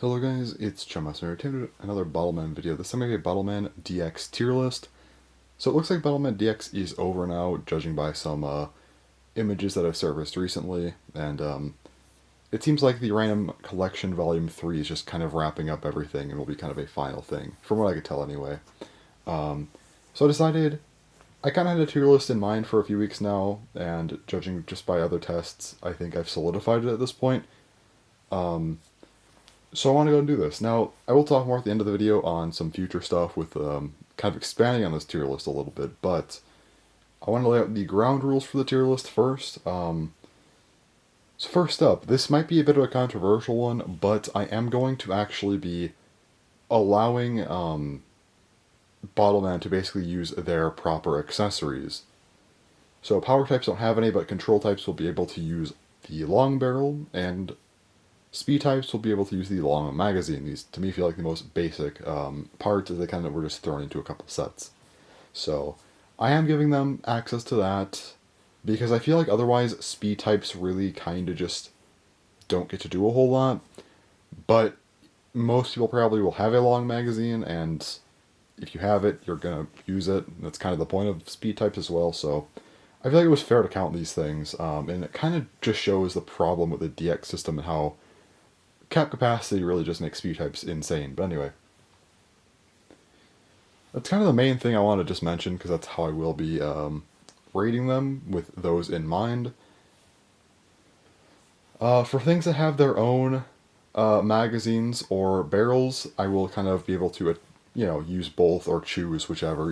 Hello guys, it's Chummaster. Today another Bottleman video. This time I have a Bottleman DX tier list. So it looks like Bottleman DX is over now, judging by some images that I've surfaced recently, and it seems like the Random Collection Volume 3 is just kind of wrapping up everything and will be kind of a final thing, from what I could tell anyway. So I decided, I kind of had a tier list in mind for a few weeks now, and judging just by other tests, I think I've solidified it at this point. So I want to go and do this. Now, I will talk more at the end of the video on some future stuff with kind of expanding on this tier list a little bit, but I want to lay out the ground rules for the tier list first. So first up, this might be a bit of a controversial one, but I am going to actually be allowing Bottleman to basically use their proper accessories. So power types don't have any, but control types will be able to use the long barrel, and speed types will be able to use the long magazine. These, to me, feel like the most basic parts, as they kind of were just thrown into a couple sets. So I am giving them access to that, because I feel like otherwise speed types really kind of just don't get to do a whole lot. But most people probably will have a long magazine, and if you have it, you're going to use it. That's kind of the point of speed types as well, so I feel like it was fair to count these things, and it kind of just shows the problem with the DX system and how cap capacity really just makes speed types insane. But anyway, that's kind of the main thing I want to just mention, because that's how I will be rating them with those in mind. For things that have their own magazines or barrels, I will kind of be able to, use both or choose whichever,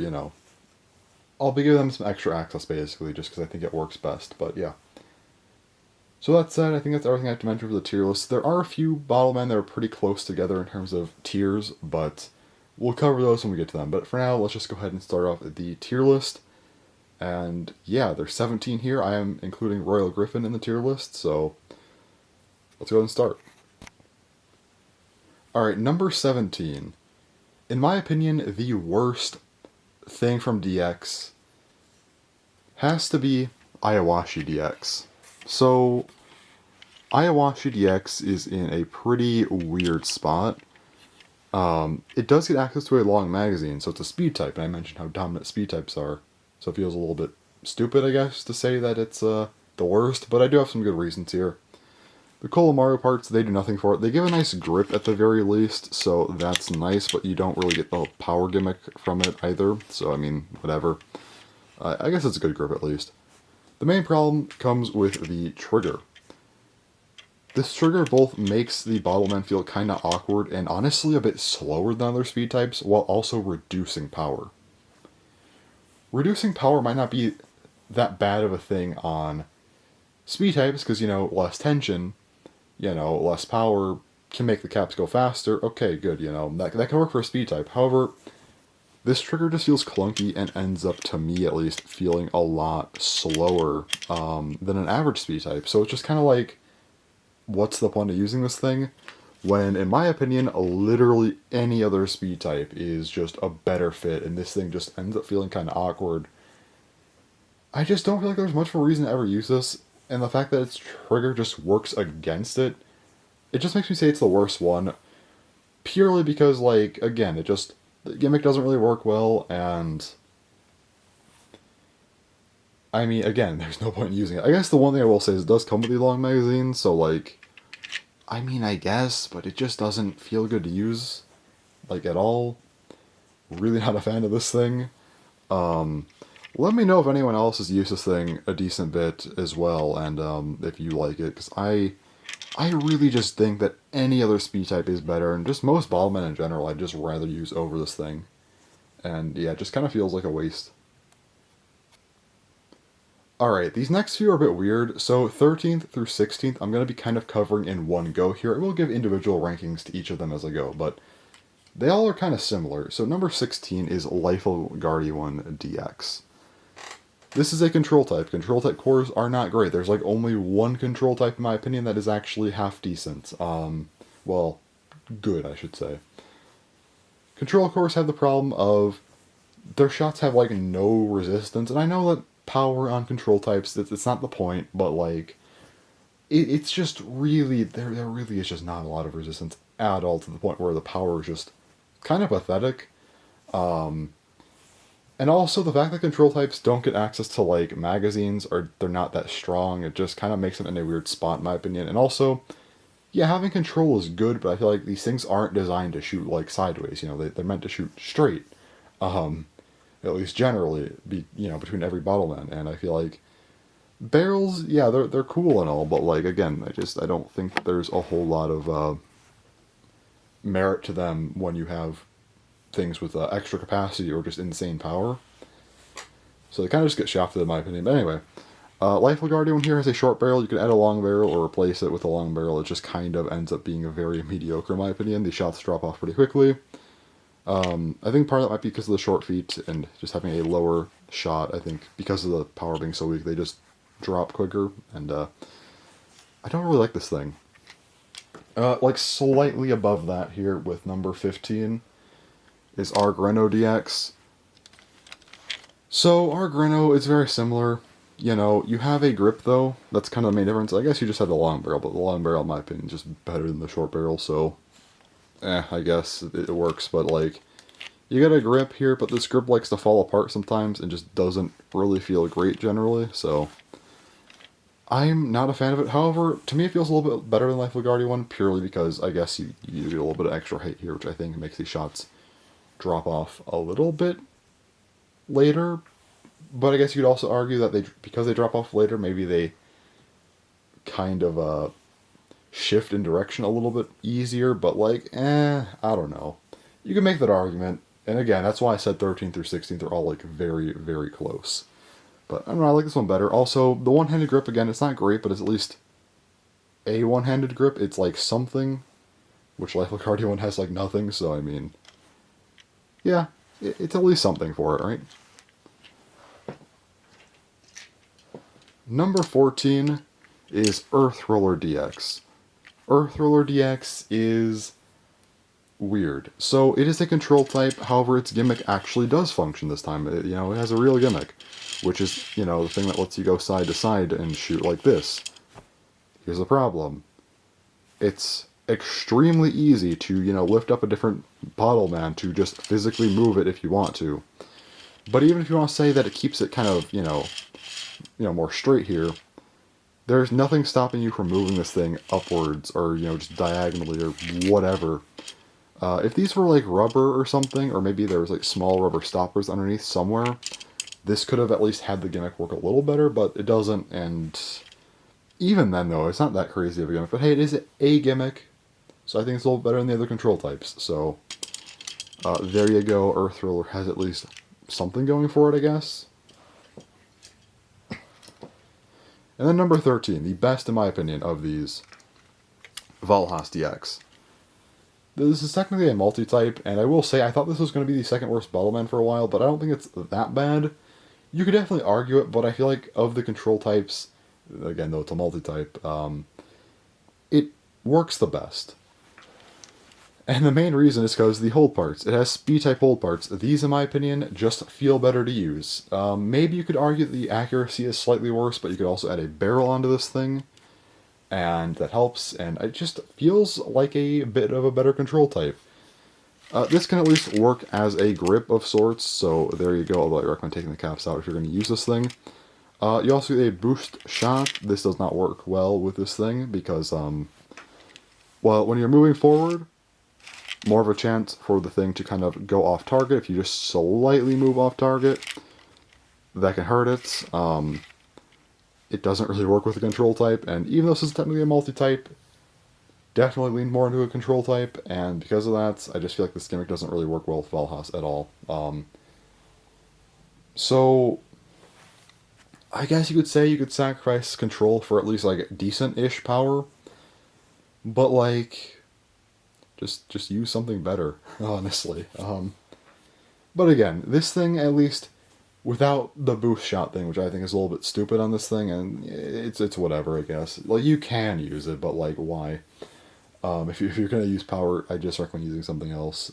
I'll be giving them some extra access basically, just because I think it works best, but yeah. So that said, I think that's everything I have to mention for the tier list. There are a few Bottlemen that are pretty close together in terms of tiers, but we'll cover those when we get to them. But for now, let's just go ahead and start off the tier list. And yeah, there's 17 here. I am including Royal Griffin in the tier list, so let's go ahead and start. Alright, number 17. In my opinion, the worst thing from DX has to be Ayah DX. So, Ayah DX is in a pretty weird spot. It does get access to a long magazine, so it's a speed type, and I mentioned how dominant speed types are. So it feels a little bit stupid, I guess, to say that it's the worst, but I do have some good reasons here. The Kolamaru parts, they do nothing for it. They give a nice grip at the very least, so that's nice, but you don't really get the power gimmick from it either, so I mean, whatever. I guess it's a good grip at least. The main problem comes with the trigger. This trigger both makes the Bottleman feel kinda awkward and honestly a bit slower than other speed types, while also reducing power. Reducing power might not be that bad of a thing on speed types, because, less tension, less power can make the caps go faster. Okay, good, that can work for a speed type. However, this trigger just feels clunky and ends up, to me at least, feeling a lot slower than an average speed type. So it's just kind of like, what's the point of using this thing? When, in my opinion, literally any other speed type is just a better fit, and this thing just ends up feeling kind of awkward. I just don't feel like there's much of a reason to ever use this, and the fact that its trigger just works against it, it just makes me say it's the worst one, purely because, again, the gimmick doesn't really work well, and I mean, again, there's no point in using it. I guess the one thing I will say is it does come with the long magazine, so, I mean, I guess, but it just doesn't feel good to use, at all. Really not a fan of this thing. Let me know if anyone else has used this thing a decent bit as well, and if you like it, because I really just think that any other speed type is better, and just most Bottlemen in general I'd just rather use over this thing. And yeah, it just kind of feels like a waste. Alright, these next few are a bit weird, so 13th through 16th I'm going to be kind of covering in one go here. I will give individual rankings to each of them as I go, but they all are kind of similar. So number 16 is Lifel Guardian DX. This is a control type. Control type cores are not great. There's only one control type in my opinion that is actually half decent. Well, good, I should say. Control cores have the problem of their shots have no resistance, and I know that power on control types, it's not the point, but it's just really, there really is just not a lot of resistance at all, to the point where the power is just kind of pathetic. And also the fact that control types don't get access to like magazines, or they're not that strong, it just kind of makes them in a weird spot in my opinion. And also, yeah, having control is good, but I feel like these things aren't designed to shoot like sideways. You know, they're meant to shoot straight. At least generally, between every Bottleman. And I feel like barrels, yeah, they're cool and all, but like again, I don't think there's a whole lot of merit to them when you have things with extra capacity or just insane power. So they kind of just get shafted in my opinion. But anyway, Life Guardian here has a short barrel. You can add a long barrel or replace it with a long barrel. It just kind of ends up being a very mediocre in my opinion. The shots drop off pretty quickly. I think part of that might be because of the short feet and just having a lower shot. I think because of the power being so weak, they just drop quicker. And I don't really like this thing. Like slightly above that here with number 15 is our Grino DX. So our Grino is very similar. You know, you have a grip though. That's kind of the main difference. I guess you just have the long barrel, but the long barrel, in my opinion, is just better than the short barrel. So, I guess it works. But like, you get a grip here, but this grip likes to fall apart sometimes and just doesn't really feel great generally. So, I'm not a fan of it. However, to me, it feels a little bit better than Life of Guardian one, purely because I guess you get a little bit of extra height here, which I think makes these shots drop off a little bit later. But I guess you could also argue that because they drop off later, maybe they kind of shift in direction a little bit easier. But like, I don't know. You can make that argument. And again, that's why I said 13th through 16th are all like very, very close. But I don't know, I like this one better. Also, the one-handed grip, again, it's not great, but it's at least a one-handed grip. It's like something, which Life of Guardian one has like nothing. So I mean, yeah, it's at least something for it, right? Number 14 is Earth Roller DX. Earth Roller DX is weird. So it is a control type, however its gimmick actually does function this time. It has a real gimmick, which is, the thing that lets you go side to side and shoot like this. Here's the problem. It's extremely easy to, lift up a different Bottleman to just physically move it if you want to. But even if you want to say that it keeps it kind of, more straight here, there's nothing stopping you from moving this thing upwards or, just diagonally or whatever. If these were like rubber or something, or maybe there was like small rubber stoppers underneath somewhere, this could have at least had the gimmick work a little better, but it doesn't, and even then though, it's not that crazy of a gimmick. But hey, it is a gimmick, so I think it's a little better than the other control types. So, there you go, Earth Roller has at least something going for it, I guess. And then number 13, the best in my opinion of these, Valhas DX. This is technically a multi-type, and I will say I thought this was going to be the second worst Bottleman for a while, but I don't think it's that bad. You could definitely argue it, but I feel like of the control types, again though it's a multi-type, it works the best. And the main reason is because the hold parts. It has speed-type hold parts. These, in my opinion, just feel better to use. Maybe you could argue that the accuracy is slightly worse, but you could also add a barrel onto this thing, and that helps, and it just feels like a bit of a better control type. This can at least work as a grip of sorts, so there you go, although I recommend taking the caps out if you're going to use this thing. You also get a boost shot. This does not work well with this thing, because, well, when you're moving forward, more of a chance for the thing to kind of go off target. If you just slightly move off target, that can hurt it. It doesn't really work with a control type, and even though this is technically a multi-type, definitely lean more into a control type, and because of that, I just feel like this gimmick doesn't really work well with Valhas at all. So, I guess you could say you could sacrifice control for at least, like, decent-ish power, but, like, just use something better, honestly. But again, this thing, at least, without the boost shot thing, which I think is a little bit stupid on this thing, and it's whatever, I guess. Like, you can use it, but, like, why? If you're going to use power, I just recommend using something else.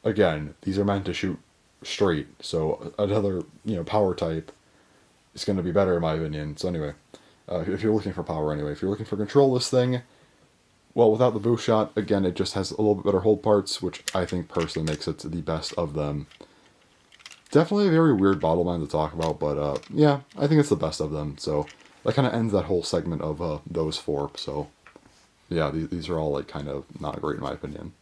Again, these are meant to shoot straight, so another, power type is going to be better in my opinion. So anyway, If you're looking for power anyway. If you're looking for control, this thing, well, without the boost shot, again, it just has a little bit better hold parts, which I think personally makes it the best of them. Definitely a very weird Bottleman to talk about, but yeah, I think it's the best of them. So that kind of ends that whole segment of those four. So yeah, these are all like kind of not great in my opinion.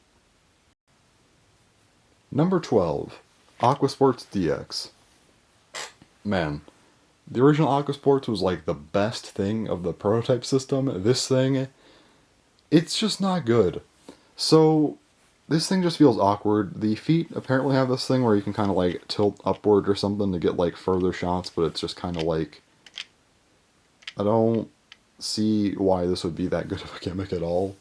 Number 12, Aquasports DX. Man, the original Aquasports was like the best thing of the prototype system. This thing, it's just not good. So this thing just feels awkward. The feet apparently have this thing where you can kind of like tilt upward or something to get like further shots, but it's just kind of like, I don't see why this would be that good of a gimmick at all.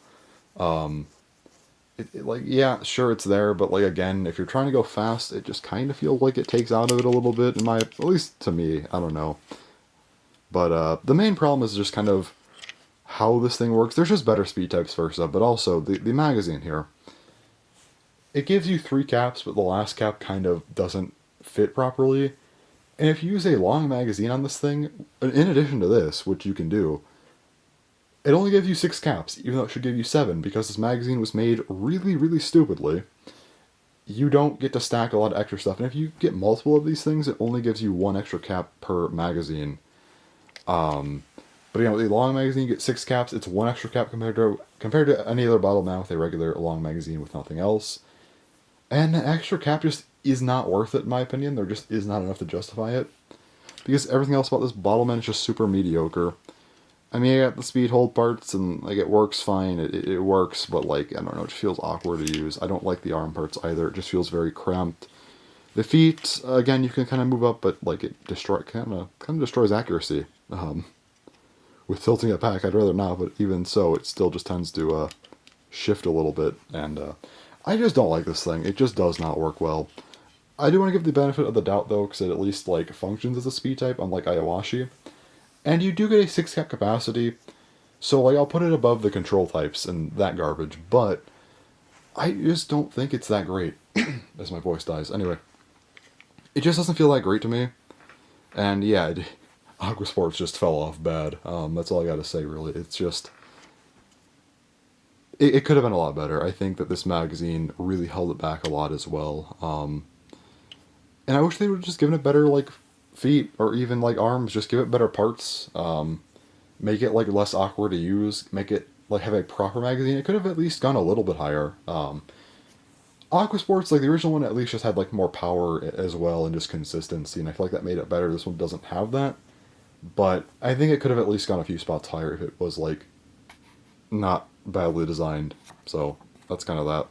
Like, yeah, sure, it's there, but like again, if you're trying to go fast, it just kind of feels like it takes out of it a little bit, at least to me. I don't know. But the main problem is just kind of how this thing works. There's just better speed types first up, but also the magazine here. It gives you 3 caps, but the last cap kind of doesn't fit properly. And if you use a long magazine on this thing, in addition to this, which you can do, it only gives you 6 caps, even though it should give you 7, because this magazine was made really, really stupidly. You don't get to stack a lot of extra stuff, and if you get multiple of these things, it only gives you 1 extra cap per magazine. But you know, with a long magazine, you get 6 caps. It's 1 extra cap compared to any other Bottleman with a regular long magazine with nothing else. And an extra cap just is not worth it, in my opinion. There just is not enough to justify it. Because everything else about this Bottleman is just super mediocre. I mean, I got the speed hold parts, and like it works fine. It works, but like, I don't know, it just feels awkward to use. I don't like the arm parts either. It just feels very cramped. The feet, again, you can kind of move up, but like it kind of destroys accuracy. With tilting it back, I'd rather not, but even so, it still just tends to shift a little bit, and I just don't like this thing. It just does not work well. I do want to give the benefit of the doubt, though, because it at least like functions as a speed type, unlike Ayawashi. And you do get a 6 cap capacity, so like I'll put it above the control types and that garbage, but I just don't think it's that great. As my voice dies. Anyway, it just doesn't feel that great to me. And yeah, Aquasports just fell off bad. That's all I gotta say, really. It's just, it could have been a lot better. I think that this magazine really held it back a lot as well. And I wish they would have just given it better, like, feet, or even, like, arms. Just give it better parts. Make it, like, less awkward to use. Make it, like, have a proper magazine. It could have at least gone a little bit higher. Aquasports, like, the original one at least just had, like, more power as well and just consistency, and I feel like that made it better. This one doesn't have that. But I think it could have at least gone a few spots higher if it was, like, not badly designed. So, that's kind of that.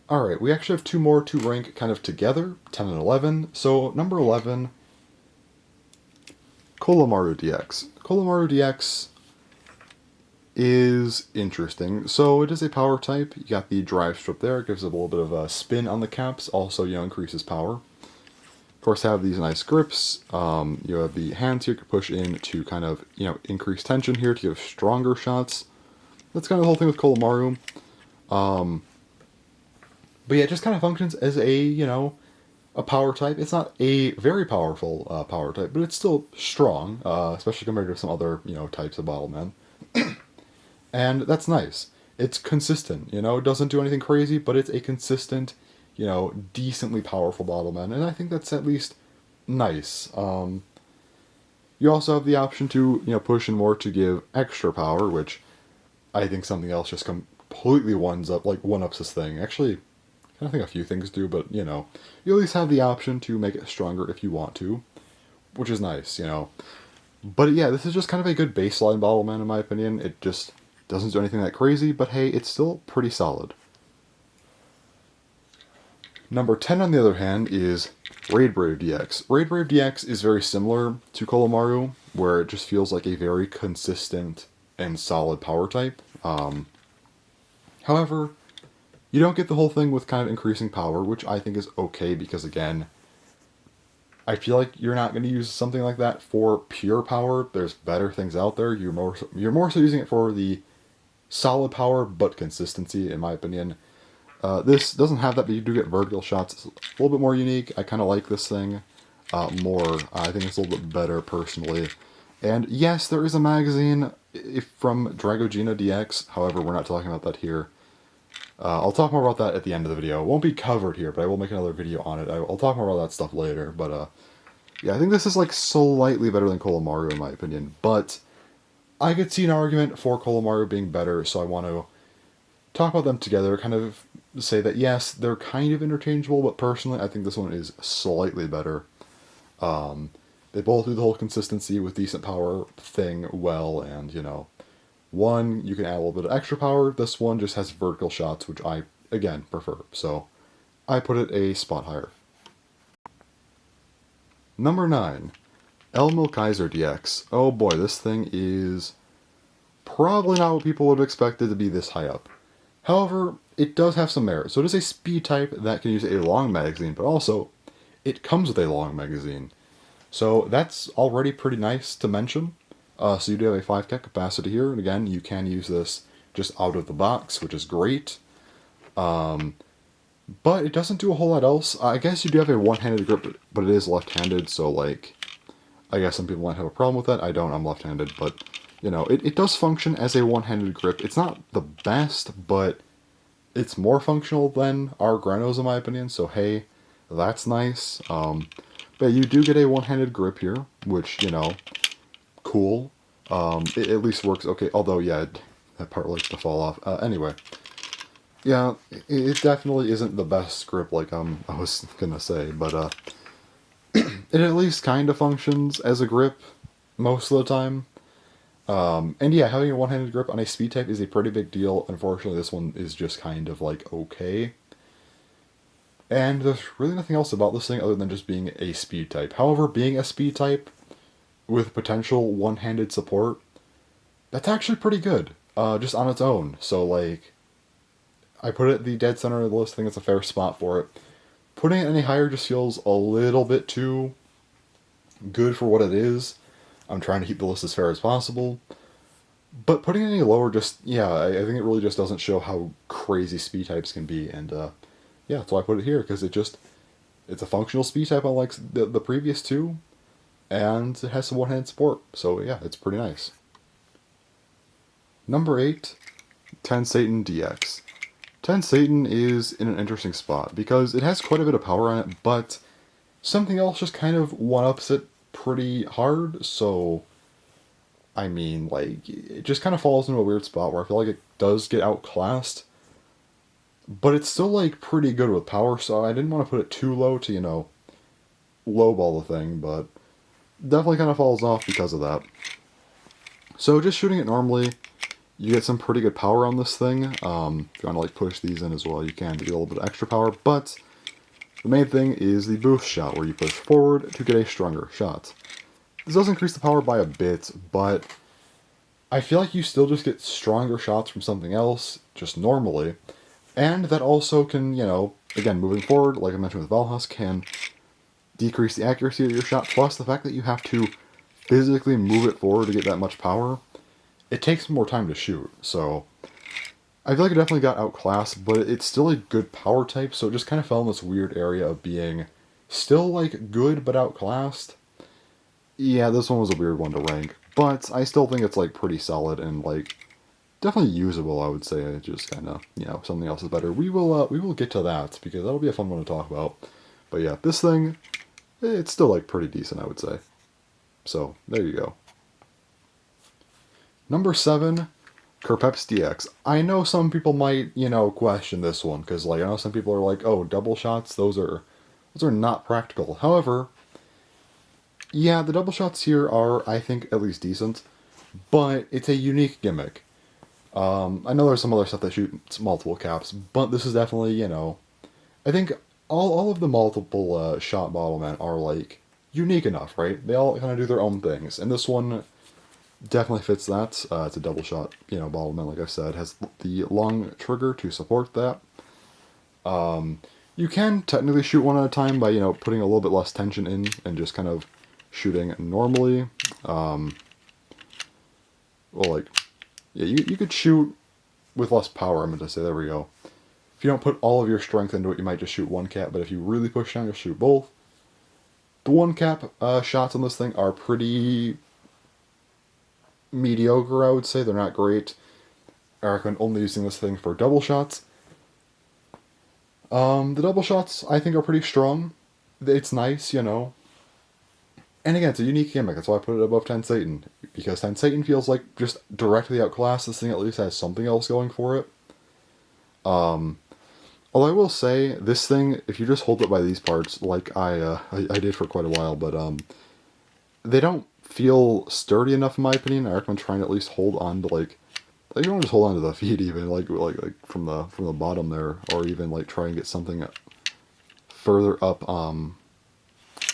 Alright, we actually have 2 more to rank kind of together, 10 and 11. So, number 11, Kolamaru DX. Kolamaru DX is interesting. So, it is a power type. You got the drive strip there. It gives it a little bit of a spin on the caps. Also, you know, increases power. Of course, have these nice grips. You have the hands here you can push in to kind of, you know, increase tension here to give stronger shots. That's kind of the whole thing with Kolamaru. But yeah, it just kind of functions as a, you know, a power type. It's not a very powerful power type, but it's still strong, especially compared to some other, you know, types of Bottlemen. And that's nice. It's consistent, you know, it doesn't do anything crazy, but it's a consistent, you know, decently powerful Bottleman, and I think that's at least nice. You also have the option to, you know, push in more to give extra power, which I think something else just completely one-ups this thing. Actually, I think a few things do, but, you know, you at least have the option to make it stronger if you want to, which is nice, you know. But yeah, this is just kind of a good baseline Bottleman, in my opinion. It just doesn't do anything that crazy, but hey, it's still pretty solid. Number 10, on the other hand, is Raid Brave DX. Raid Brave DX is very similar to Kolamaru, where it just feels like a very consistent and solid power type. However, you don't get the whole thing with kind of increasing power, which I think is okay, because again, I feel like you're not going to use something like that for pure power. There's better things out there. You're more so using it for the solid power, but consistency, in my opinion. This doesn't have that, but you do get vertical shots. It's a little bit more unique. I kind of like this thing more. I think it's a little bit better, personally. And yes, there is a magazine from Drago Gina DX, however, we're not talking about that here. I'll talk more about that at the end of the video. It won't be covered here, but I will make another video on it. I'll talk more about that stuff later, but yeah, I think this is like slightly better than Kolamaru in my opinion, but I could see an argument for Kolamaru being better, so I want to talk about them together, kind of say that yes, they're kind of interchangeable, but personally I think this one is slightly better. They both do the whole consistency with decent power thing well, and, you know, one, you can add a little bit of extra power. This one just has vertical shots, which I, again, prefer. So, I put it a spot higher. Number 9. Elmo Kaiser DX. Oh boy, this thing is probably not what people would have expected to be this high up. However, it does have some merit. So it is a speed type that can use a long magazine, but also, it comes with a long magazine. So that's already pretty nice to mention. So you do have a 5 cap capacity here, and again, you can use this just out of the box, which is great. But it doesn't do a whole lot else. I guess you do have a one-handed grip, but it is left-handed, so like, I guess some people might have a problem with that. I don't, I'm left-handed, but, you know, it does function as a one-handed grip. It's not the best, but it's more functional than our Grinos, in my opinion, so hey, that's nice. But you do get a one-handed grip here, which, you know, cool. It at least works okay, although, yeah, that part likes to fall off. Anyway, yeah, it definitely isn't the best grip, like I was gonna say, but it at least kind of functions as a grip most of the time. And yeah, having a one-handed grip on a speed type is a pretty big deal. Unfortunately, this one is just kind of like okay. And there's really nothing else about this thing other than just being a speed type. However, being a speed type with potential one-handed support, that's actually pretty good, just on its own. So, like, I put it at the dead center of the list. I think it's a fair spot for it. Putting it any higher just feels a little bit too good for what it is. I'm trying to keep the list as fair as possible. But putting it any lower just, yeah, I think it really just doesn't show how crazy speed types can be, and, yeah, that's why I put it here, because it's a functional speed type unlike the previous two, and it has some one-handed support, so yeah, it's pretty nice. Number 8, Cider DX. Cider is in an interesting spot, because it has quite a bit of power on it, but something else just kind of one-ups it pretty hard, so, I mean, like, it just kind of falls into a weird spot where I feel like it does get outclassed, but it's still, like, pretty good with power, so I didn't want to put it too low to, you know, lowball the thing, but definitely kind of falls off because of that. So just shooting it normally, you get some pretty good power on this thing. If you want to, like, push these in as well, you can to get a little bit of extra power, but the main thing is the boost shot, where you push forward to get a stronger shot. This does increase the power by a bit, but I feel like you still just get stronger shots from something else, just normally. And that also can, you know, again, moving forward, like I mentioned with Valhas, can decrease the accuracy of your shot, plus the fact that you have to physically move it forward to get that much power, it takes more time to shoot. So I feel like it definitely got outclassed, but it's still a good power type, so it just kind of fell in this weird area of being still, like, good but outclassed. Yeah, this one was a weird one to rank, but I still think it's, like, pretty solid and, like, definitely usable, I would say. It's just kind of, you know, something else is better. We will get to that, because that'll be a fun one to talk about. But yeah, this thing, it's still, like, pretty decent, I would say. So, there you go. Number 7, Kerps DX. I know some people might, you know, question this one, because, like, I know some people are like, oh, double shots, those are not practical. However, yeah, the double shots here are, I think, at least decent, but it's a unique gimmick. I know there's some other stuff that shoots multiple caps, but this is definitely, you know, I think all of the multiple shot Bottlemen are, like, unique enough, right? They all kind of do their own things, and this one definitely fits that. It's a double shot, you know, Bottlemen, like I said, has the long trigger to support that. You can technically shoot one at a time by, you know, putting a little bit less tension in and just kind of shooting normally. Well, like, yeah, you could shoot with less power, I meant to say, there we go. If you don't put all of your strength into it, you might just shoot one cap, but if you really push down, you'll shoot both. The one cap shots on this thing are pretty mediocre, I would say. They're not great. I recommend only using this thing for double shots. The double shots, I think, are pretty strong. It's nice, you know. And again, it's a unique gimmick. That's why I put it above 10 Satan. Because 10 Satan feels like just directly outclassed. This thing at least has something else going for it. Although I will say, this thing, if you just hold it by these parts, like I did for quite a while, but they don't feel sturdy enough in my opinion. I recommend trying to at least hold on to like you don't just hold on to the feet even like from the bottom there, or even like try and get something further up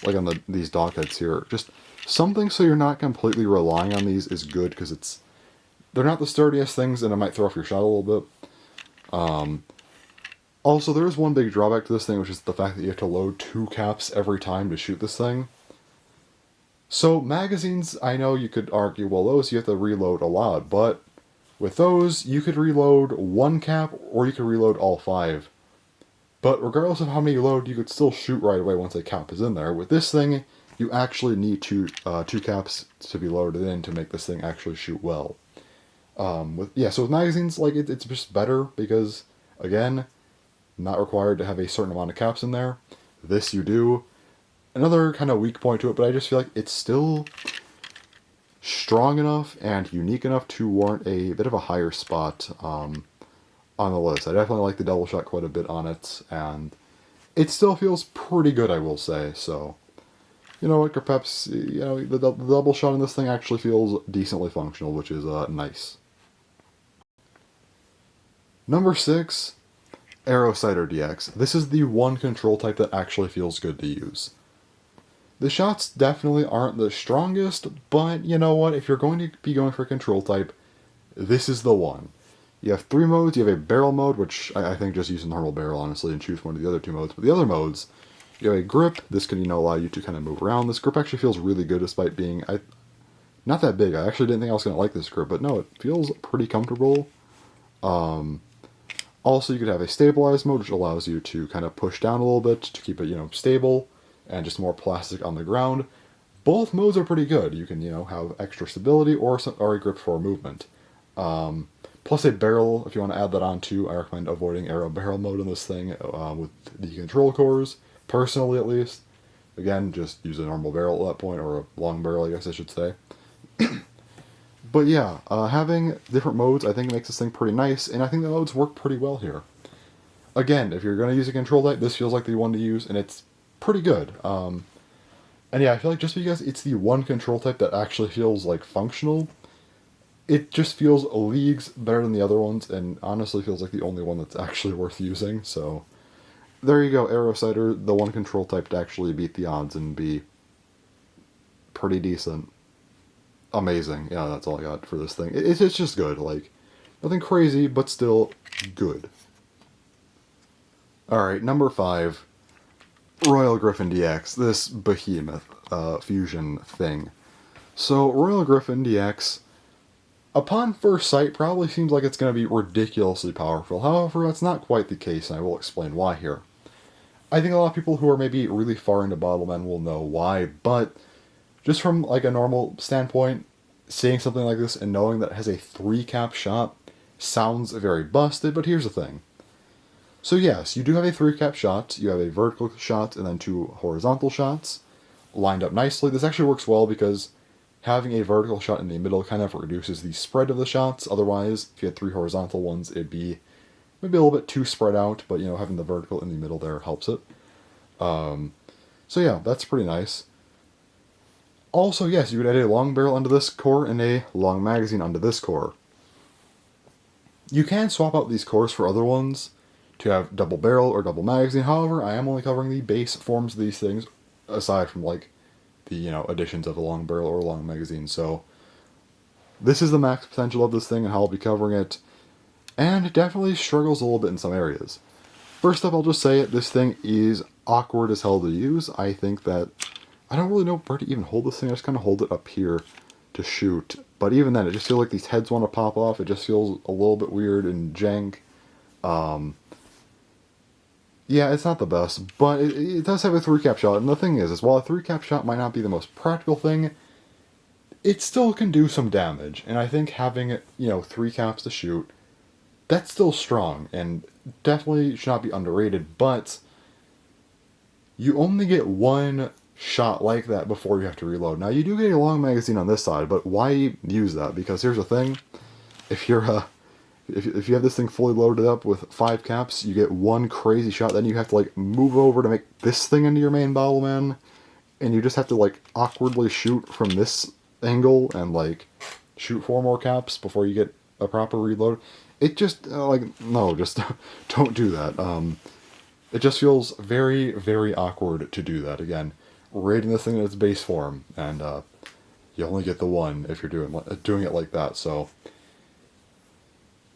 like on these dog heads here. Just something so you're not completely relying on these is good, because they're not the sturdiest things and it might throw off your shot a little bit. Also, there is one big drawback to this thing, which is the fact that you have to load 2 caps every time to shoot this thing. So magazines, I know you could argue, well, those you have to reload a lot, but with those, you could reload 1 cap, or you could reload all 5. But regardless of how many you load, you could still shoot right away once a cap is in there. With this thing, you actually need two caps to be loaded in to make this thing actually shoot well. So with magazines, like it's just better because, again, not required to have a certain amount of caps in there. This you do. Another kind of weak point to it, but I just feel like it's still strong enough and unique enough to warrant a bit of a higher spot on the list. I definitely like the double shot quite a bit on it, and it still feels pretty good, I will say. So, you know what, Kerps, you know, the double shot in this thing actually feels decently functional, which is nice. Number 6, Cider DX. This is the one control type that actually feels good to use. The shots definitely aren't the strongest, but you know what, if you're going to be going for a control type, this is the one. You have 3 modes. You have a barrel mode, which I think just use a normal barrel, honestly, and choose one of the other 2 modes. But the other modes, you have a grip. This can, you know, allow you to kind of move around. This grip actually feels really good despite being not that big. I actually didn't think I was going to like this grip, but no, it feels pretty comfortable. Also, you could have a stabilized mode, which allows you to kind of push down a little bit to keep it, you know, stable and just more plastic on the ground. Both modes are pretty good. You can, you know, have extra stability or a grip for movement. Plus a barrel, if you want to add that on too. I recommend avoiding arrow barrel mode in this thing with the control cores, personally at least. Again, just use a normal barrel at that point, or a long barrel, I guess I should say. But yeah, having different modes, I think makes this thing pretty nice, and I think the modes work pretty well here. Again, if you're going to use a control type, this feels like the one to use, and it's pretty good. And yeah, I feel like just because it's the one control type that actually feels like functional, it just feels leagues better than the other ones, and honestly feels like the only one that's actually worth using. So there you go, Cider, the one control type to actually beat the odds and be pretty decent. Amazing. Yeah, that's all I got for this thing. It's just good. Like, nothing crazy, but still good. Alright, number 5. Royal Griffin DX. This behemoth fusion thing. So, Royal Griffin DX, upon first sight, probably seems like it's going to be ridiculously powerful. However, that's not quite the case, and I will explain why here. I think a lot of people who are maybe really far into Bottlemen will know why, but just from like a normal standpoint, seeing something like this and knowing that it has a 3-cap shot sounds very busted, but here's the thing. So yes, you do have a 3-cap shot, you have a vertical shot, and then 2 horizontal shots lined up nicely. This actually works well because having a vertical shot in the middle kind of reduces the spread of the shots. Otherwise, if you had 3 horizontal ones, it'd be maybe a little bit too spread out, but you know, having the vertical in the middle there helps it. So yeah, that's pretty nice. Also, yes, you could add a long barrel onto this core and a long magazine onto this core. You can swap out these cores for other ones to have double barrel or double magazine. However, I am only covering the base forms of these things, aside from like the, you know, additions of a long barrel or a long magazine. So this is the max potential of this thing and how I'll be covering it. And it definitely struggles a little bit in some areas. First up, I'll just say it, this thing is awkward as hell to use. I think that I don't really know where to even hold this thing. I just kind of hold it up here to shoot. But even then, it just feels like these heads want to pop off. It just feels a little bit weird and jank. Yeah, it's not the best, but it does have a 3-cap shot. And the thing is while a 3-cap shot might not be the most practical thing, it still can do some damage. And I think having, 3 caps to shoot, that's still strong, and definitely should not be underrated, but you only get one shot like that before you have to reload. Now, you do get a long magazine on this side, but why use that? Because here's the thing, if you're, if you have this thing fully loaded up with 5 caps, you get one crazy shot, then you have to, like, move over to make this thing into your main Bottleman, and you just have to, like, awkwardly shoot from this angle and, like, shoot 4 more caps before you get a proper reload. It just, no, just don't do that. It just feels very, very awkward to do that. Again, rating this thing in its base form, and you only get the one if you're doing it like that, so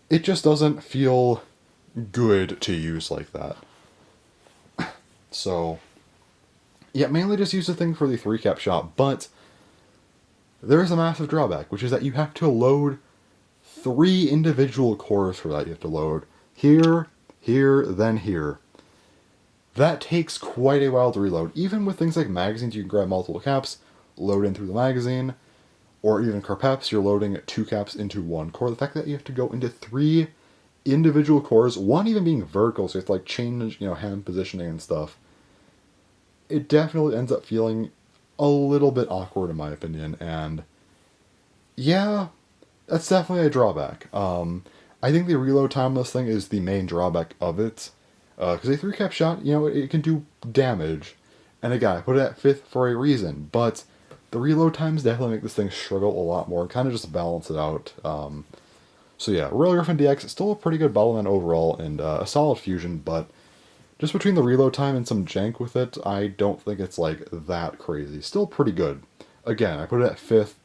it just doesn't feel good to use like that. So, yeah, mainly just use the thing for the 3-cap shot, but there is a massive drawback, which is that you have to load 3 individual cores for that. You have to load here, here, then here. That takes quite a while to reload. Even with things like magazines, you can grab multiple caps, load in through the magazine, or even Kerps, you're loading 2 caps into 1 core. The fact that you have to go into 3 individual cores, one even being vertical, so you have to like change, hand positioning and stuff. It definitely ends up feeling a little bit awkward in my opinion, and yeah, that's definitely a drawback. I think the reload time on this thing is the main drawback of it. Because a 3-cap shot, it can do damage. And again, I put it at 5th for a reason. But the reload times definitely make this thing struggle a lot more and kind of just balance it out. So yeah, Royal Griffin DX is still a pretty good Bottleman overall and a solid fusion, but just between the reload time and some jank with it, I don't think it's like that crazy. Still pretty good. Again, I put it at 5th,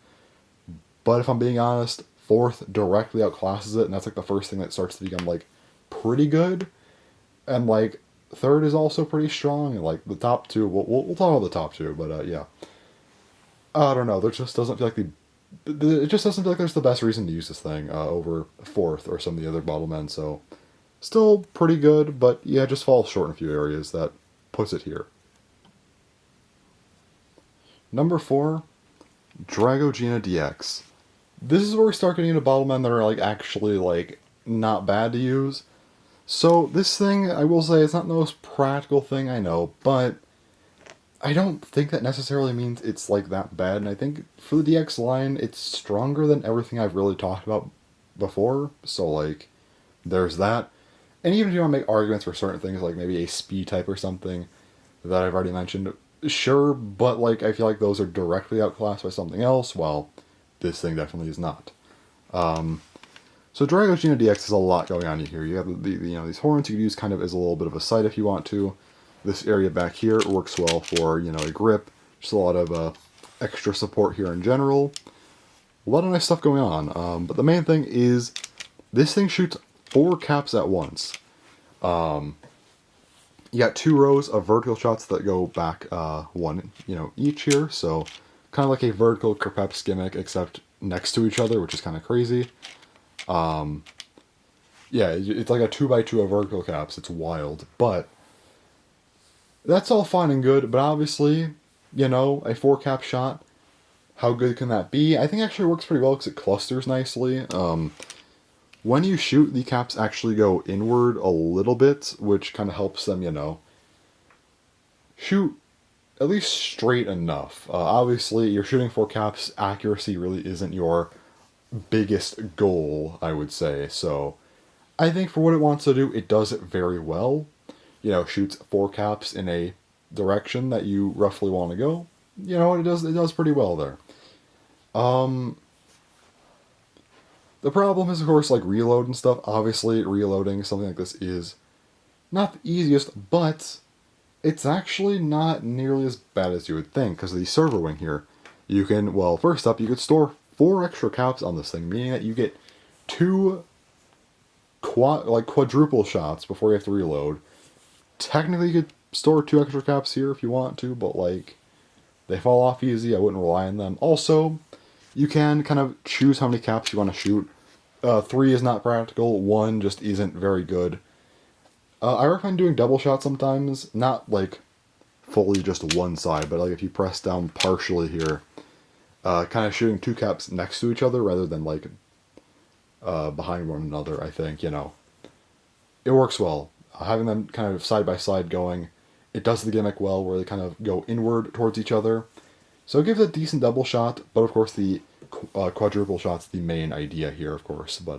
but if I'm being honest, 4th directly outclasses it, and that's like the first thing that starts to become like pretty good. And like 3rd is also pretty strong, and like the top 2, we'll talk about the top 2, but yeah. I don't know, there just doesn't feel like it just doesn't feel like there's the best reason to use this thing over 4th or some of the other Bottlemen, so still pretty good, but yeah, just falls short in a few areas that puts it here. Number 4, Drago Gina DX. This is where we start getting into Bottlemen that are like actually like not bad to use. So this thing, I will say, it's not the most practical thing I know, but I don't think that necessarily means it's like that bad, and I think for the DX line, it's stronger than everything I've really talked about before, so like, there's that. And even if you want to make arguments for certain things, like maybe a speed type or something that I've already mentioned, sure, but like, I feel like those are directly outclassed by something else, while this thing definitely is not. So Drago Gina DX has a lot going on here. You have these horns you can use kind of as a little bit of a sight if you want to. This area back here works well for, a grip. Just a lot of extra support here in general. A lot of nice stuff going on. But the main thing is this thing shoots 4 caps at once. You got 2 rows of vertical shots that go back 1, each here. So kind of like a vertical Kerps gimmick, except next to each other, which is kind of crazy. Yeah, it's like a 2x2 of vertical caps. It's wild, but that's all fine and good. But obviously, a 4-cap shot, how good can that be? I think it actually works pretty well because it clusters nicely. When you shoot, the caps actually go inward a little bit, which kind of helps them, shoot at least straight enough. Obviously, you're shooting 4 caps. Accuracy really isn't your biggest goal, I would say. So I think for what it wants to do, it does it very well. Shoots 4 caps in a direction that you roughly want to go. It does pretty well there. The problem is, of course, like reload and stuff. Obviously, reloading something like this is not the easiest, but it's actually not nearly as bad as you would think, because of the server wing here. You can, well, first up, you could store 4 extra caps on this thing, meaning that you get 2 quadruple shots before you have to reload. Technically, you could store 2 extra caps here if you want to, but like, they fall off easy. I wouldn't rely on them. Also, you can kind of choose how many caps you want to shoot. 3 is not practical. 1 just isn't very good. I recommend doing double shots sometimes. Not like fully just one side, but like if you press down partially here, kind of shooting two caps next to each other rather than like behind one another. I think, you know, it works well. Having them kind of side by side going, it does the gimmick well where they kind of go inward towards each other. So it gives a decent double shot, but of course the quadruple shot's the main idea here, of course. But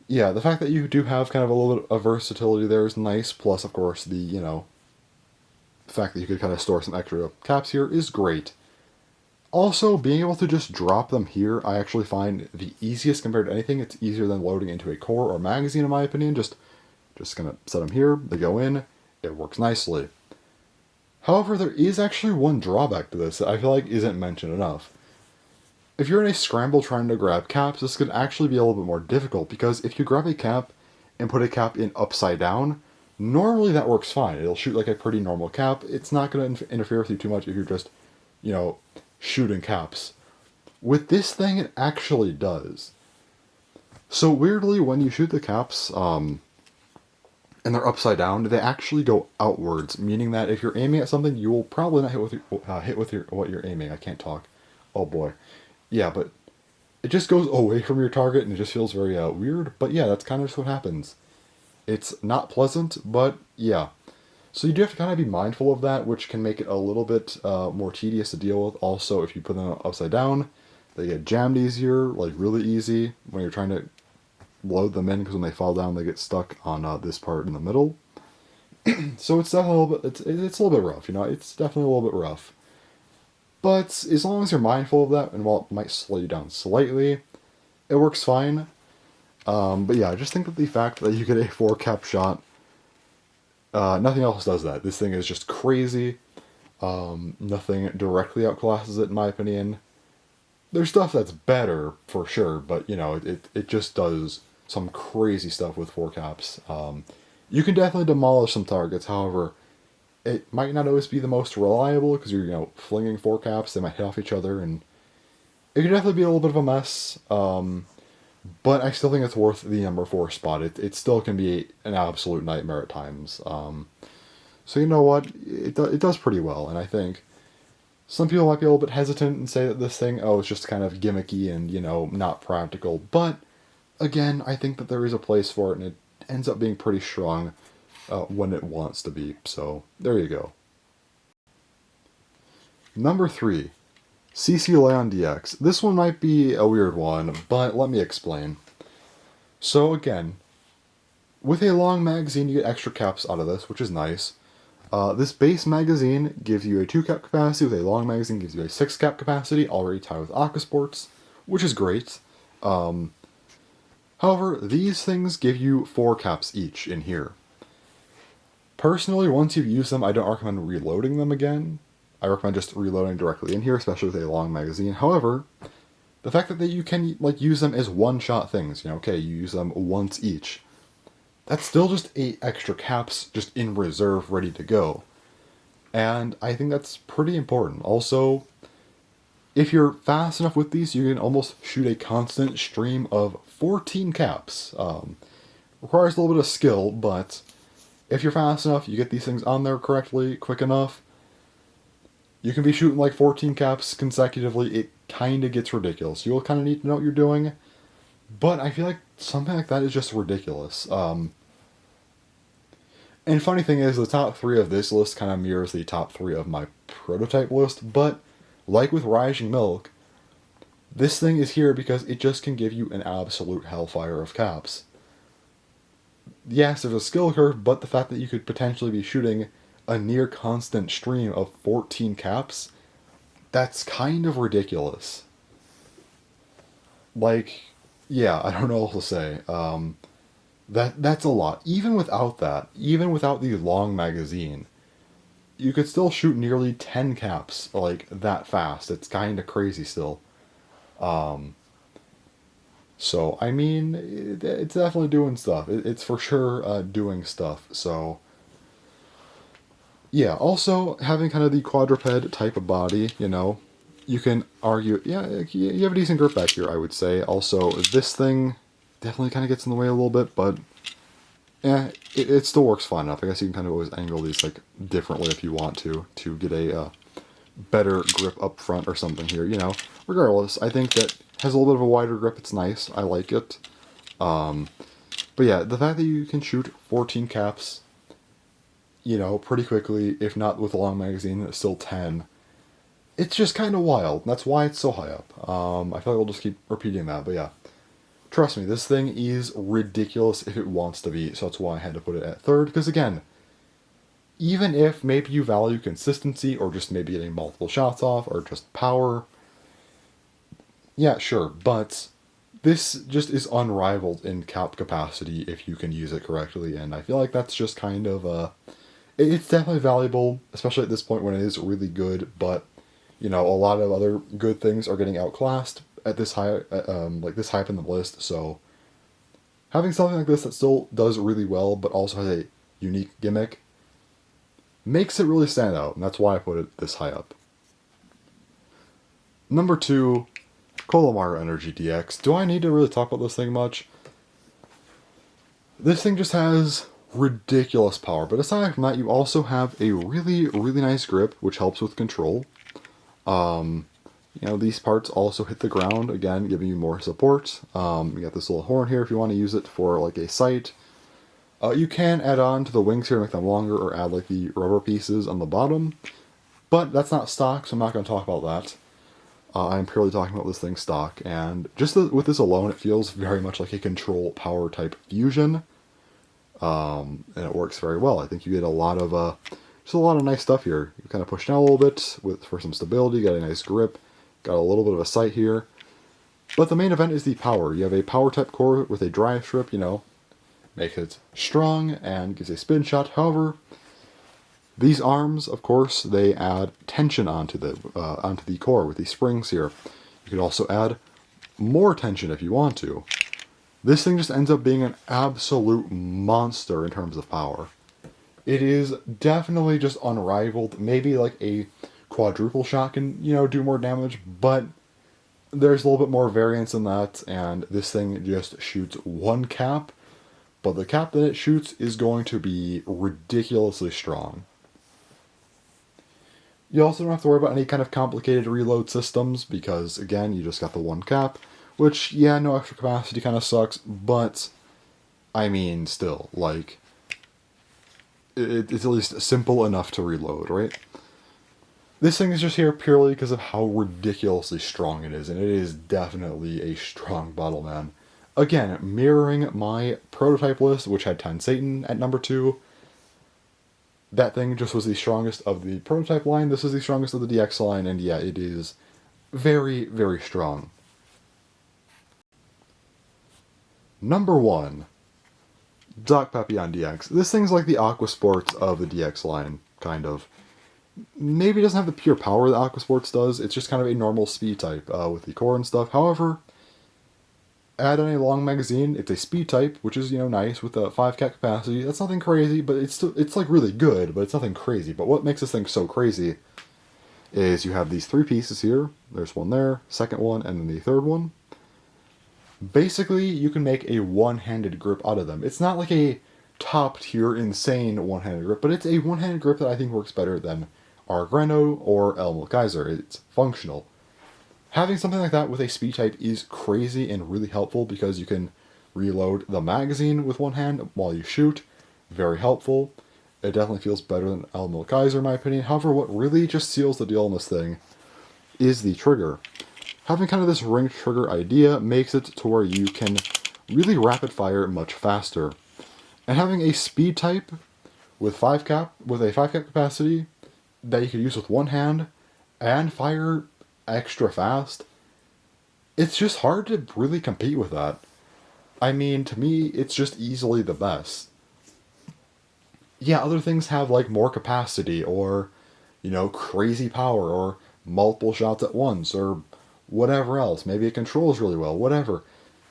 yeah, the fact that you do have kind of a little bit of versatility there is nice. Plus, of course, the, you know, the fact that you could kind of store some extra caps here is great. Also, being able to just drop them here, I actually find the easiest compared to anything. It's easier than loading into a core or magazine, in my opinion. Just gonna set them here, they go in, it works nicely. However, there is actually one drawback to this that I feel like isn't mentioned enough. If you're in a scramble trying to grab caps, this could actually be a little bit more difficult, because if you grab a cap and put a cap in upside down, normally that works fine. It'll shoot like a pretty normal cap. It's not going to interfere with you too much if you're just, you know, shooting caps. With this thing, it actually does. So weirdly, when you shoot the caps, and they're upside down, they actually go outwards, meaning that if you're aiming at something, you will probably not hit with what you're aiming. I can't talk. Oh boy. Yeah, but it just goes away from your target, and it just feels very weird. But yeah, that's kind of just what happens. It's not pleasant, but yeah. So you do have to kind of be mindful of that, which can make it a little bit more tedious to deal with. Also, if you put them upside down, they get jammed easier, like really easy, when you're trying to load them in, because when they fall down, they get stuck on this part in the middle. So it's definitely a little bit, it's a little bit rough, you know, it's definitely a little bit rough. But as long as you're mindful of that, and while it might slow you down slightly, it works fine. But yeah, I just think that the fact that you get a 4-cap shot, nothing else does that. This thing is just crazy. Nothing directly outclasses it, in my opinion. There's stuff that's better, for sure, but, you know, it just does some crazy stuff with 4 caps. You can definitely demolish some targets, however, it might not always be the most reliable, because you're, you know, flinging 4 caps, they might hit off each other, and it can definitely be a little bit of a mess. But I still think it's worth the number 4 spot. It still can be an absolute nightmare at times. So you know what? It does pretty well, and I think some people might be a little bit hesitant and say that this thing, oh, it's just kind of gimmicky and, you know, not practical. But, again, I think that there is a place for it, and it ends up being pretty strong when it wants to be. So, there you go. Number 3. CCLA DX. This one might be a weird one, but let me explain. So again, with a long magazine you get extra caps out of this, which is nice. This base magazine gives you a 2-cap capacity, with a long magazine gives you a 6-cap capacity, already tied with Aquasports, which is great. However, these things give you 4 caps each in here. Personally, once you've used them, I don't recommend reloading them again. I recommend just reloading directly in here, especially with a long magazine. However, the fact that you can like use them as one-shot things, you know, okay, you use them once each, that's still just 8 extra caps just in reserve, ready to go. And I think that's pretty important. Also, if you're fast enough with these, you can almost shoot a constant stream of 14 caps. Requires a little bit of skill, but if you're fast enough, you get these things on there correctly, quick enough, you can be shooting like 14 caps consecutively. It kind of gets ridiculous. You'll kind of need to know what you're doing, but I feel like something like that is just ridiculous. And funny thing is, the top 3 of this list kind of mirrors the top 3 of my prototype list, but like with Rising Milk, this thing is here because it just can give you an absolute hellfire of caps. Yes, there's a skill curve, but the fact that you could potentially be shooting a near constant stream of 14 caps, that's kind of ridiculous. Like, yeah, I don't know what to say. That's a lot. Even without that, even without the long magazine, you could still shoot nearly 10 caps, like, that fast. It's kind of crazy still. So, I mean, it's definitely doing stuff. It's for sure doing stuff, so yeah, also, having kind of the quadruped type of body, you know, you can argue, yeah, you have a decent grip back here, I would say. Also, this thing definitely kind of gets in the way a little bit, but yeah, it still works fine enough. I guess you can kind of always angle these, like, differently if you want to get a better grip up front or something here, you know. Regardless, I think that has a little bit of a wider grip. It's nice. I like it. But yeah, the fact that you can shoot 14 caps, you know, pretty quickly, if not with a long magazine, it's still 10. It's just kind of wild. That's why it's so high up. I feel like I'll just keep repeating that, but yeah. Trust me, this thing is ridiculous if it wants to be, so that's why I had to put it at third, because again, even if maybe you value consistency, or just maybe getting multiple shots off, or just power, yeah, sure, but this just is unrivaled in cap capacity if you can use it correctly, and I feel like that's just kind of, it's definitely valuable, especially at this point when it is really good, but, you know, a lot of other good things are getting outclassed at this high, like this high up in the list, so having something like this that still does really well, but also has a unique gimmick, makes it really stand out, and that's why I put it this high up. Number 2, Kolamaru DX. Do I need to really talk about this thing much? This thing just has ridiculous power, but aside from that, you also have a really, really nice grip, which helps with control. You know, these parts also hit the ground, again, giving you more support. You got this little horn here if you want to use it for, like, a sight. You can add on to the wings here, make them longer, or add, like, the rubber pieces on the bottom. But that's not stock, so I'm not going to talk about that. I'm purely talking about this thing stock, and just with this alone, it feels very much like a control power type fusion. And it works very well. I think you get a lot of, just a lot of nice stuff here. You kind of push down a little bit for some stability, got a nice grip. Got a little bit of a sight here. But the main event is the power. You have a power type core with a drive strip, you know, makes it strong and gives a spin shot. However, these arms, of course, they add tension onto the core with these springs here. You can also add more tension if you want to. This thing just ends up being an absolute monster in terms of power. It is definitely just unrivaled. Maybe like a quadruple shot can, you know, do more damage, but there's a little bit more variance in that, and this thing just shoots one cap, but the cap that it shoots is going to be ridiculously strong. You also don't have to worry about any kind of complicated reload systems, because, again, you just got the one cap, which, yeah, no extra capacity kind of sucks, but, I mean, still, like, it's at least simple enough to reload, right? This thing is just here purely because of how ridiculously strong it is, and it is definitely a strong Bottleman. Again, mirroring my prototype list, which had 10 Satan at number 2. That thing just was the strongest of the prototype line. This is the strongest of the DX line, and yeah, it is very, very strong. Number 1. Papillon DX. This thing's like the Aquasports of the DX line, kind of. Maybe it doesn't have the pure power that Aquasports does, it's just kind of a normal speed type with the core and stuff. However, add in a long magazine, it's a speed type, which is, you know, nice with a 5 cap capacity. That's nothing crazy, but it's like really good, but it's nothing crazy. But what makes this thing so crazy is you have these 3 pieces here. There's one there, second one, and then the third one. Basically, you can make a one-handed grip out of them. It's not like a top-tier, insane one-handed grip, but it's a one-handed grip that I think works better than our Grino or Elmo Kaiser. It's functional. Having something like that with a speed type is crazy and really helpful because you can reload the magazine with one hand while you shoot. Very helpful. It definitely feels better than Elmo Kaiser in my opinion. However, what really just seals the deal on this thing is the trigger. Having kind of this ring trigger idea makes it to where you can really rapid fire much faster. And having a speed type with a 5 cap capacity that you could use with one hand and fire extra fast, it's just hard to really compete with that. I mean, to me, it's just easily the best. Yeah, other things have like more capacity or, you know, crazy power or multiple shots at once or whatever else. Maybe it controls really well, whatever.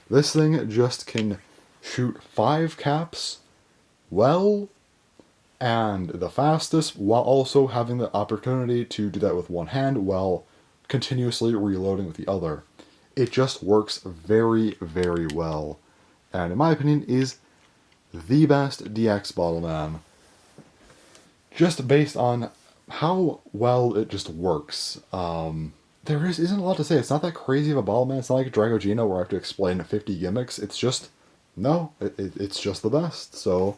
This thing just can shoot 5 caps well and the fastest while also having the opportunity to do that with one hand while continuously reloading with the other. It just works very, very well. And in my opinion is the best DX Bottleman. Just based on how well it just works. There isn't a lot to say. It's not that crazy of a Bottleman. It's not like Drago Gina where I have to explain 50 gimmicks. It's just, no, it's just the best. So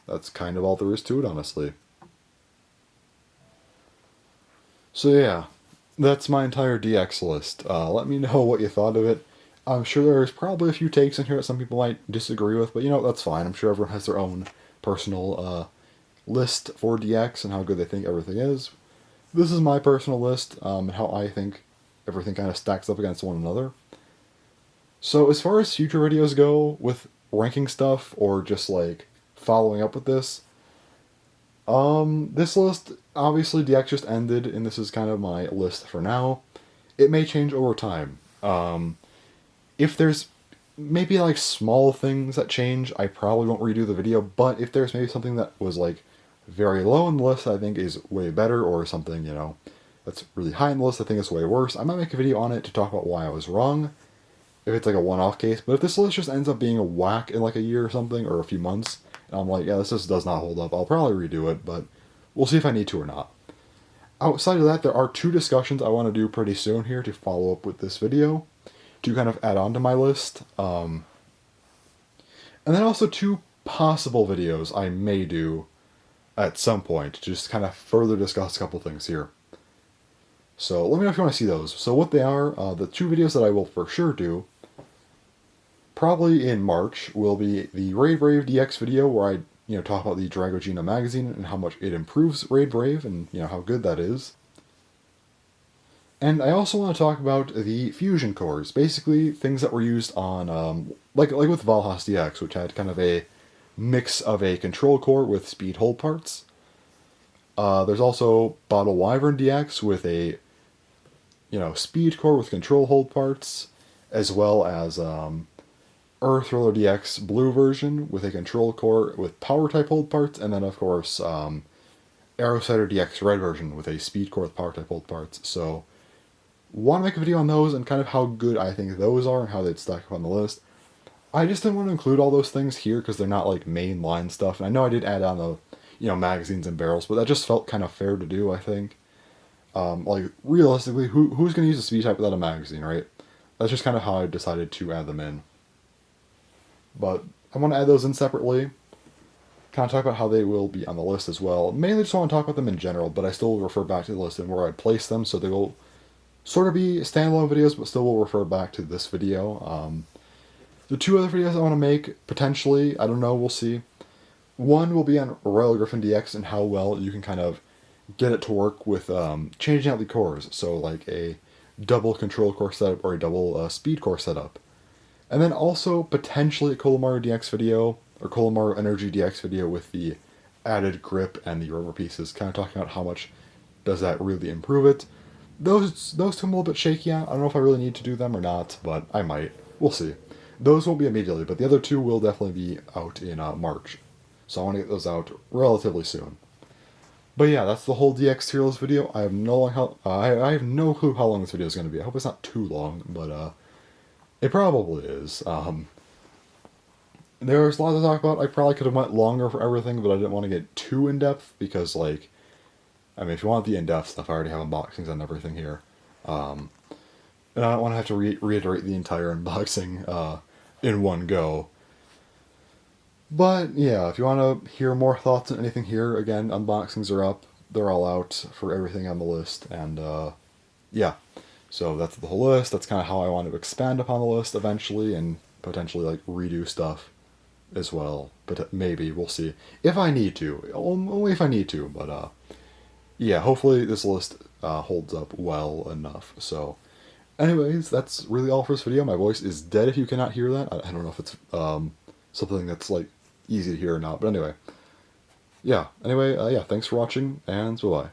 that's kind of all there is to it, honestly. So yeah, that's my entire DX list. Let me know what you thought of it. I'm sure there's probably a few takes in here that some people might disagree with, but you know, that's fine. I'm sure everyone has their own personal list for DX and how good they think everything is. This is my personal list, and how I think everything kind of stacks up against one another. So as far as future videos go with ranking stuff or just like following up with this list, obviously DX just ended, and this is kind of my list for now. It may change over time. If there's maybe like small things that change, I probably won't redo the video, but if there's maybe something that was like very low in the list I think is way better, or something, you know, that's really high in the list I think is way worse, I might make a video on it to talk about why I was wrong, if it's like a one-off case. But if this list just ends up being a whack in like a year or something, or a few months, and I'm like, yeah, this just does not hold up, I'll probably redo it, but we'll see if I need to or not. Outside of that, there are two discussions I want to do pretty soon here to follow up with this video, to kind of add on to my list. And then also two possible videos I may do at some point to just kind of further discuss a couple things here. So let me know if you want to see those. So what they are, the two videos that I will for sure do, probably in March, will be the Raid Brave DX video where I talk about the Drago Gina magazine and how much it improves Raid Brave and how good that is. And I also want to talk about the fusion cores, basically things that were used on, like with Valhas DX, which had kind of a mix of a control core with speed hold parts. There's also Bottleman DX with a, speed core with control hold parts, as well as Earth Roller DX blue version with a control core with power type hold parts, and then of course Cider DX red version with a speed core with power type hold parts. So want to make a video on those and kind of how good I think those are and how they'd stack up on the list. I just didn't want to include all those things here because they're not like mainline stuff. And I know I did add on the magazines and barrels, but that just felt kind of fair to do, I think. Like realistically, who's going to use a speed type without a magazine, right? That's just kind of how I decided to add them in. But I want to add those in separately. Kind of talk about how they will be on the list as well. Mainly just want to talk about them in general, but I still will refer back to the list and where I place them, so they will sort of be standalone videos, but still will refer back to this video. The two other videos I want to make, potentially, I don't know, we'll see. One will be on Royal Griffin DX and how well you can kind of get it to work with changing out the cores. So like a double control core setup or a double speed core setup. And then also potentially a Kolamaru DX video, or Kolamaru Energy DX video with the added grip and the rubber pieces, kind of talking about how much does that really improve it. Those two I'm a little bit shaky on. I don't know if I really need to do them or not, but I might. We'll see. Those won't be immediately, but the other two will definitely be out in March. So I want to get those out relatively soon. But yeah, that's the whole DX tier list video. I have I have no clue how long this video is going to be. I hope it's not too long, but it probably is. There's a lot to talk about. I probably could have went longer for everything, but I didn't want to get too in-depth because, like, I mean, if you want the in-depth stuff, I already have unboxings on everything here. And I don't want to have to reiterate the entire unboxing in one go. But, yeah, if you want to hear more thoughts on anything here, again, unboxings are up. They're all out for everything on the list. And, yeah. So that's the whole list. That's kind of how I want to expand upon the list eventually and potentially, like, redo stuff as well. But maybe. We'll see. If I need to. Only if I need to. But, yeah, hopefully this list holds up well enough. So, anyways, that's really all for this video. My voice is dead if you cannot hear that. I don't know if it's something that's, like, easy to hear or not. But anyway. Yeah. Anyway, yeah, thanks for watching, and bye-bye.